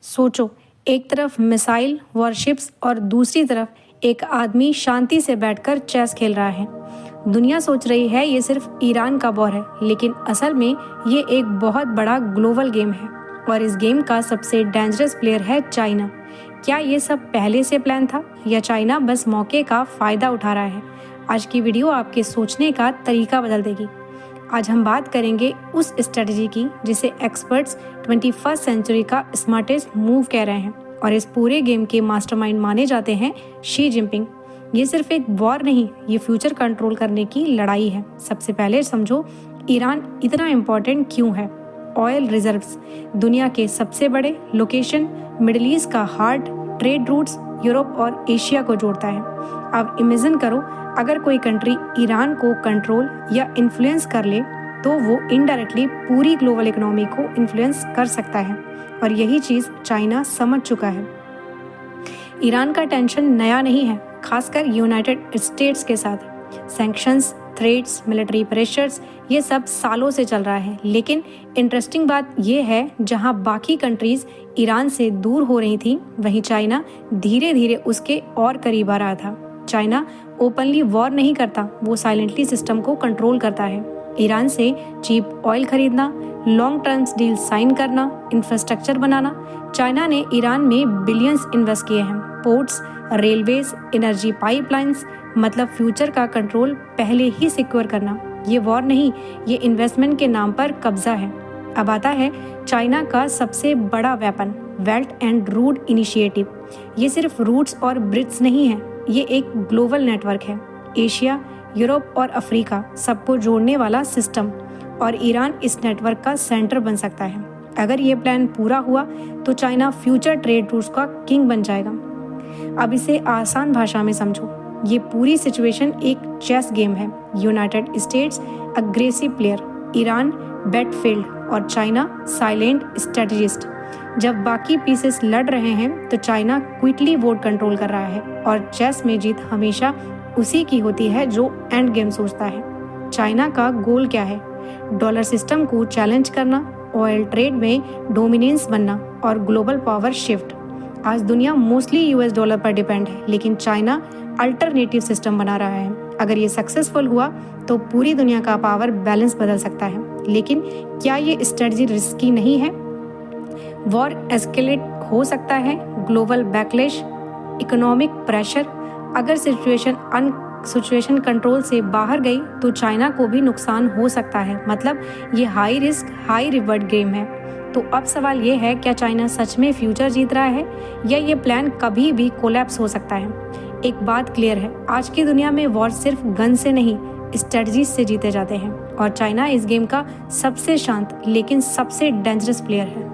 सोचो, एक तरफ मिसाइल, वॉरशिप्स और दूसरी तरफ एक आदमी शांति से बैठकर चेस खेल रहा है। दुनिया सोच रही है ये सिर्फ ईरान का वॉर है, लेकिन असल में ये एक बहुत बड़ा ग्लोबल गेम है और इस गेम का सबसे डेंजरस प्लेयर है चाइना। क्या ये सब पहले से प्लान था या चाइना बस मौके का फायदा उठा रहा है? आज की वीडियो आपके सोचने का तरीका बदल देगी। आज हम बात करेंगे उस स्ट्रेटजी की जिसे एक्सपर्ट्स 21st सेंचुरी का स्मार्टेस्ट मूव कह रहे हैं और इस पूरे गेम के मास्टरमाइंड माने जाते हैं शी जिनपिंग। ये सिर्फ एक वॉर नहीं, ये फ्यूचर कंट्रोल करने की लड़ाई है। सबसे पहले समझो ईरान इतना इम्पोर्टेंट क्यों है। ऑयल रिजर्व्स, दुनिया के सबसे बड़े, लोकेशन मिडिल ईस्ट का हार्ट, ट्रेड रूट्स यूरोप और एशिया को जोड़ता है। अब इमेजिन करो, अगर कोई कंट्री ईरान को कंट्रोल या इन्फ्लुएंस कर ले तो वो इनडायरेक्टली पूरी ग्लोबल इकोनॉमी को इन्फ्लुएंस कर सकता है और यही चीज़ चाइना समझ चुका है। ईरान का टेंशन नया नहीं है, खासकर यूनाइटेड स्टेट्स के साथ। सैंक्शंस, थ्रेट्स, मिलिट्री प्रेशर्स, ये सब सालों से चल रहा है। लेकिन इंटरेस्टिंग बात ये है, जहां बाकी कंट्रीज ईरान से दूर हो रही थी, वहीं चाइना धीरे धीरे उसके और करीब आ रहा था। चाइना ओपनली वॉर नहीं करता, वो साइलेंटली सिस्टम को कंट्रोल करता है। ईरान से चीप ऑयल खरीदना, लॉन्ग टर्म डील साइन करना, इंफ्रास्ट्रक्चर बनाना। चाइना ने ईरान में बिलियंस इन्वेस्ट किए हैं। पोर्ट्स, रेलवेज, एनर्जी पाइपलाइंस, मतलब फ्यूचर का कंट्रोल पहले ही सिक्योर करना। ये वॉर नहीं, ये इन्वेस्टमेंट के नाम पर कब्जा है। अब आता है चाइना का सबसे बड़ा weapon, belt and road initiative. ये सिर्फ रूट्स और ब्रिड्ज नहीं है, ये एक ग्लोबल नेटवर्क है। एशिया, यूरोप और अफ्रीका सबको जोड़ने वाला सिस्टम, और ईरान इस नेटवर्क का सेंटर बन सकता है। अगर ये प्लान पूरा हुआ तो चाइना फ्यूचर ट्रेड रूट्स का किंग बन जाएगा। अब इसे आसान भाषा में समझो, ये पूरी सिचुएशन एक चेस गेम है। United States aggressive player, Iran battlefield और चाइना साइलेंट स्ट्रेटजिस्ट। जब बाकी पीसेस लड़ रहे हैं तो चाइना क्विकली बोर्ड कंट्रोल कर रहा है और चेस में जीत हमेशा उसी की होती है जो एंड गेम सोचता है। चाइना का गोल क्या है? डॉलर सिस्टम को चैलेंज करना, ऑयल ट्रेड में डोमिनेंस बनना और ग्लोबल पावर शिफ्ट। आज दुनिया मोस्टली यूएस डॉलर पर डिपेंड है, लेकिन चाइना अल्टरनेटिव सिस्टम बना रहा है। अगर ये सक्सेसफुल हुआ तो पूरी दुनिया का पावर बैलेंस बदल सकता है। लेकिन क्या ये स्ट्रेटजी रिस्की नहीं है? वॉर एस्केलेट हो सकता है, ग्लोबल बैकलैश, इकोनॉमिक प्रेशर। अगर सिचुएशन कंट्रोल से बाहर गई तो चाइना को भी नुकसान हो सकता है। मतलब ये high risk high reward game है। तो अब सवाल ये है, क्या चाइना सच में फ्यूचर जीत रहा है या ये प्लान कभी भी कोलैप्स हो सकता है? एक बात क्लियर है, आज की दुनिया में वॉर सिर्फ गन से नहीं, स्ट्रेटजीज से जीते जाते हैं और चाइना इस गेम का सबसे शांत लेकिन सबसे डेंजरस प्लेयर है।